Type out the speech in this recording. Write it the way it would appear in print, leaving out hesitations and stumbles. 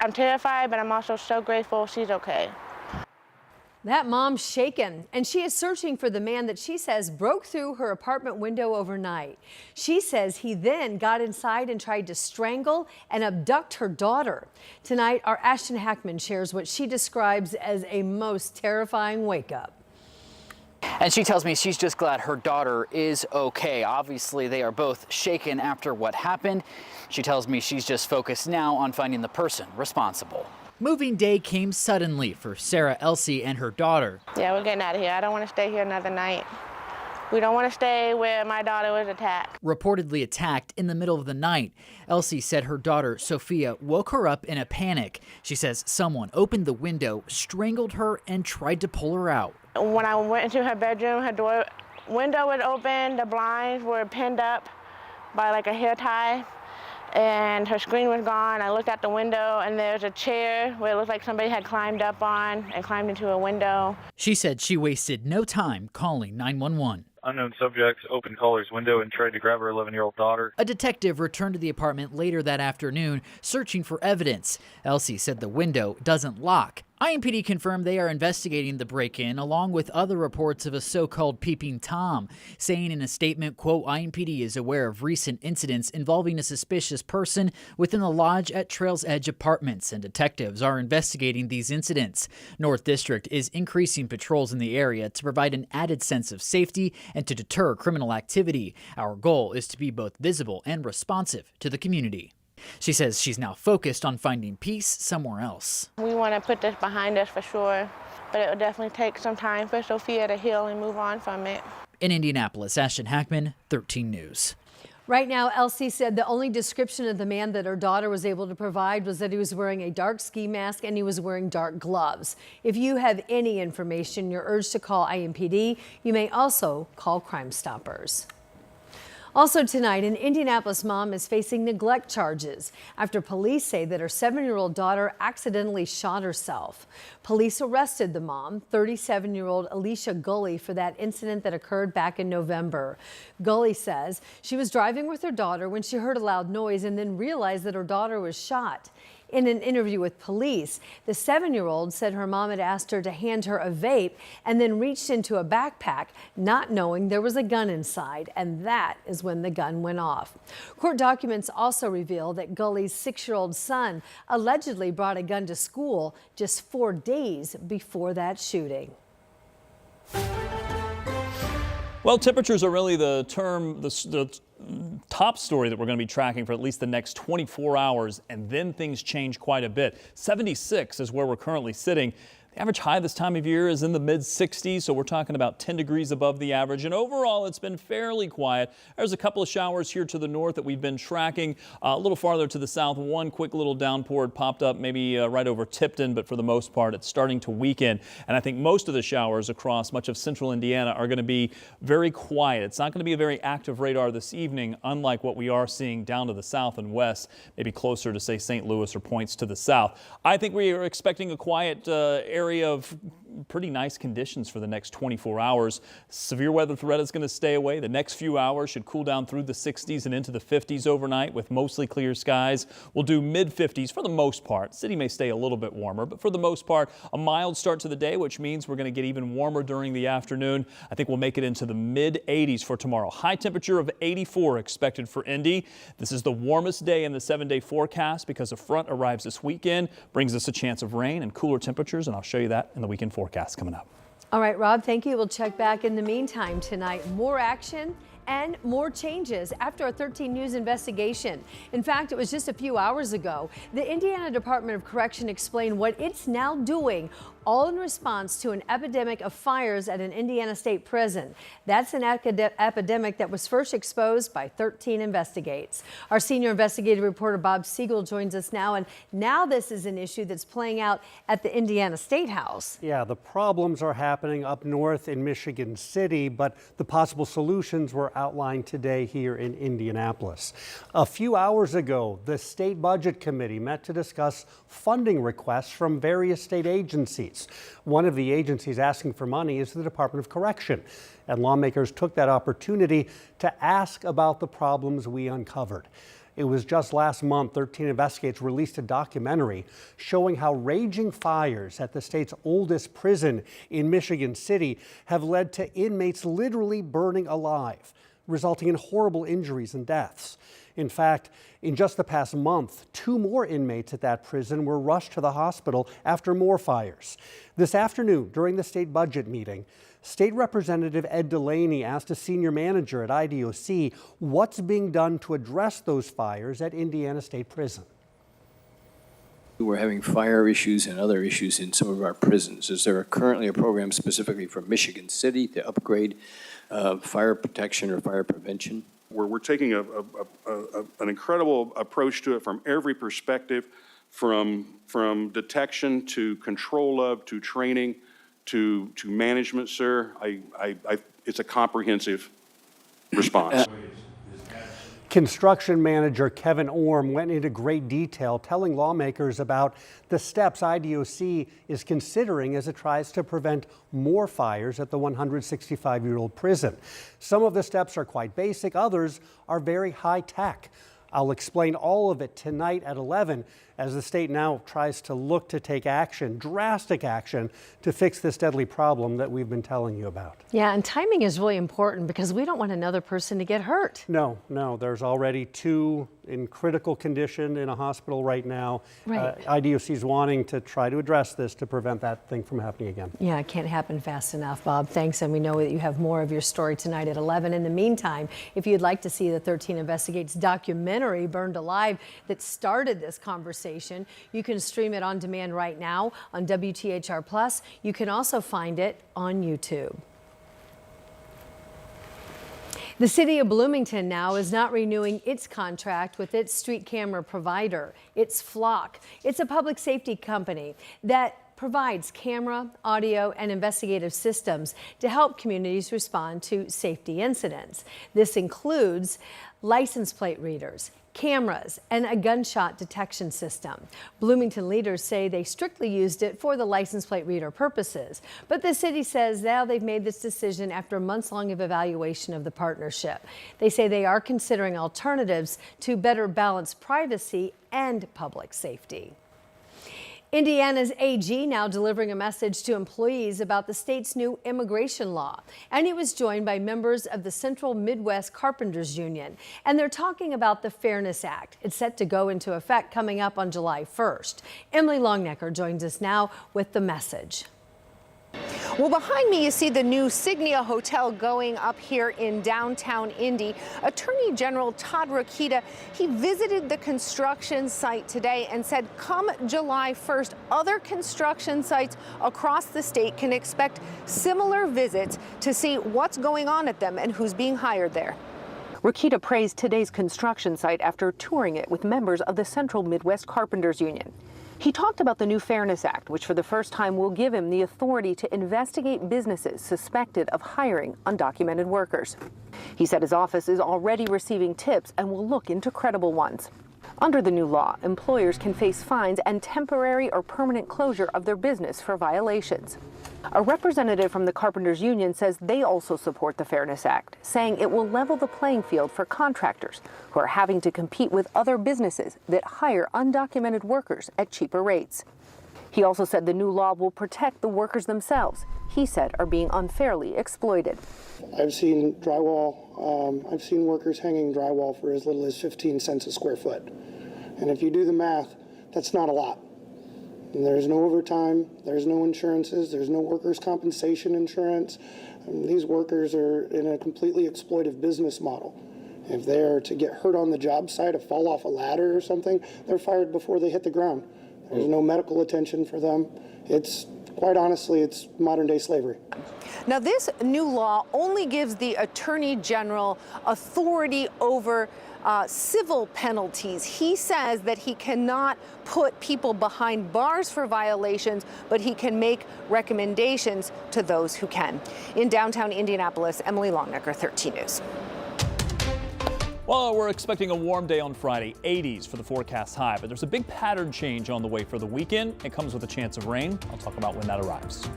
I'm terrified, but I'm also so grateful she's okay. That mom's shaken, and she is searching for the man that she says broke through her apartment window overnight. She says he then got inside and tried to strangle and abduct her daughter. Tonight, our Ashton Hackman shares what she describes as a most terrifying wake-up. And she tells me she's just glad her daughter is okay. Obviously, they are both shaken after what happened. She tells me she's just focused now on finding the person responsible. Moving day came suddenly for Sarah, Elsie, and her daughter. Yeah, we're getting out of here. I don't want to stay here another night. We don't want to stay where my daughter was attacked. Reportedly attacked in the middle of the night. Elsie said her daughter, Sophia, woke her up in a panic. She says someone opened the window, strangled her, and tried to pull her out. When I went into her bedroom, her window was open, the blinds were pinned up by like a hair tie, and her screen was gone. I looked out the window, and there's a chair where it looked like somebody had climbed up on and climbed into a window. She said she wasted no time calling 911. Unknown subjects opened caller's window and tried to grab her 11-year-old daughter. A detective returned to the apartment later that afternoon, searching for evidence. Elsie said the window doesn't lock. IMPD confirmed they are investigating the break-in, along with other reports of a so-called peeping Tom, saying in a statement, quote, IMPD is aware of recent incidents involving a suspicious person within the lodge at Trails Edge Apartments, and detectives are investigating these incidents. North District is increasing patrols in the area to provide an added sense of safety and to deter criminal activity. Our goal is to be both visible and responsive to the community. She says she's now focused on finding peace somewhere else. We want to put this behind us for sure, but it will definitely take some time for Sophia to heal and move on from it. In Indianapolis, Ashton Hackman, 13 News. Right now, Elsie said the only description of the man that her daughter was able to provide was that he was wearing a dark ski mask and he was wearing dark gloves. If you have any information, you're urged to call IMPD. You may also call Crime Stoppers. Also tonight, an Indianapolis mom is facing neglect charges after police say that her 7-year-old daughter accidentally shot herself. Police arrested the mom, 37-year-old Alicia Gully, for that incident that occurred back in November. Gully says she was driving with her daughter when she heard a loud noise and then realized that her daughter was shot. In an interview with police, the 7-year-old said her mom had asked her to hand her a vape and then reached into a backpack, not knowing there was a gun inside, and that is when the gun went off. Court documents also reveal that Gully's 6-year-old son allegedly brought a gun to school just 4 days before that shooting. Well, temperatures are really the top story that we're going to be tracking for at least the next 24 hours, and then things change quite a bit. 76 is where we're currently sitting. The average high this time of year is in the mid-60s, so we're talking about 10 degrees above the average. And overall, it's been fairly quiet. There's a couple of showers here to the north that we've been tracking. A little farther to the south, one quick little downpour popped up maybe right over Tipton, but for the most part, it's starting to weaken. And I think most of the showers across much of central Indiana are going to be very quiet. It's not going to be a very active radar this evening, unlike what we are seeing down to the south and west, maybe closer to, say, St. Louis or points to the south. I think we are expecting a quiet area of pretty nice conditions for the next 24 hours. Severe weather threat is going to stay away. The next few hours should cool down through the 60s and into the 50s overnight with mostly clear skies. We'll do mid-50s for the most part. City may stay a little bit warmer, but for the most part, a mild start to the day, which means we're going to get even warmer during the afternoon. I think we'll make it into the mid-80s for tomorrow. High temperature of 84 expected for Indy. This is the warmest day in the 7-day forecast because a front arrives this weekend, brings us a chance of rain and cooler temperatures, and I'll show you that in the weekend forecast coming up. All right, Rob, thank you. We'll check back in the meantime tonight. More action and more changes after a 13 News investigation. In fact, it was just a few hours ago, the Indiana Department of Correction explained what it's now doing, all in response to an epidemic of fires at an Indiana state prison. That's an epidemic that was first exposed by 13 Investigates. Our senior investigative reporter Bob Siegel joins us now, and now this is an issue that's playing out at the Indiana State House. Yeah, the problems are happening up north in Michigan City, but the possible solutions were outlined today here in Indianapolis. A few hours ago, the State Budget Committee met to discuss funding requests from various state agencies. One of the agencies asking for money is the Department of Correction, and lawmakers took that opportunity to ask about the problems we uncovered. It was just last month 13 Investigates released a documentary showing how raging fires at the state's oldest prison in Michigan City have led to inmates literally burning alive, resulting in horrible injuries and deaths. In fact, in just the past month, 2 more inmates at that prison were rushed to the hospital after more fires. This afternoon, during the state budget meeting, State Representative Ed Delaney asked a senior manager at IDOC what's being done to address those fires at Indiana State Prison. We're having fire issues and other issues in some of our prisons. Is there currently a program specifically for Michigan City to upgrade fire protection or fire prevention? We're taking an incredible approach to it from every perspective, from detection to control of, to training, to management, sir. It's a comprehensive response. Construction manager Kevin Orm went into great detail telling lawmakers about the steps IDOC is considering as it tries to prevent more fires at the 165-year-old prison. Some of the steps are quite basic, others are very high tech. I'll explain all of it tonight at 11 as the state now tries to look to take action, drastic action, to fix this deadly problem that we've been telling you about. Yeah, and timing is really important because we don't want another person to get hurt. No, there's already 2 in critical condition in a hospital right now. Right. IDOC is wanting to try to address this to prevent that thing from happening again. Yeah, it can't happen fast enough, Bob. Thanks, and we know that you have more of your story tonight at 11. In the meantime, if you'd like to see the 13 Investigates documentary, Burned Alive, that started this conversation, you can stream it on demand right now on WTHR+. You can also find it on YouTube. The city of Bloomington now is not renewing its contract with its street camera provider. It's Flock. It's a public safety company that provides camera, audio, and investigative systems to help communities respond to safety incidents. This includes license plate readers, cameras, and a gunshot detection system. Bloomington leaders say they strictly used it for the license plate reader purposes, but the city says now they've made this decision after months long of evaluation of the partnership. They say they are considering alternatives to better balance privacy and public safety. Indiana's AG now delivering a message to employees about the state's new immigration law. And he was joined by members of the Central Midwest Carpenters Union. And they're talking about the Fairness Act. It's set to go into effect coming up on July 1st. Emily Longnecker joins us now with the message. Well, behind me you see the new Signia Hotel going up here in downtown Indy. Attorney General Todd Rokita, he visited the construction site today and said come July 1st, other construction sites across the state can expect similar visits to see what's going on at them and who's being hired there. Rokita praised today's construction site after touring it with members of the Central Midwest Carpenters Union. He talked about the new Fairness Act, which for the first time will give him the authority to investigate businesses suspected of hiring undocumented workers. He said his office is already receiving tips and will look into credible ones. Under the new law, employers can face fines and temporary or permanent closure of their business for violations. A representative from the Carpenters Union says they also support the Fairness Act, saying it will level the playing field for contractors who are having to compete with other businesses that hire undocumented workers at cheaper rates. He also said the new law will protect the workers themselves, he said are being unfairly exploited. I've seen drywall, I've seen workers hanging drywall for as little as 15 cents a square foot. And if you do the math, that's not a lot. And there's no overtime, there's no insurances, there's no workers' compensation insurance. And these workers are in a completely exploitive business model. If they're to get hurt on the job site or fall off a ladder or something, they're fired before they hit the ground. There's no medical attention for them. It's, quite honestly, it's modern day slavery. Now, this new law only gives the Attorney General authority over civil penalties. He says that he cannot put people behind bars for violations, but he can make recommendations to those who can. In downtown Indianapolis, Emily Longnecker, 13 News. Well, we're expecting a warm day on Friday, 80s for the forecast high, but there's a big pattern change on the way for the weekend. It comes with a chance of rain. I'll talk about when that arrives.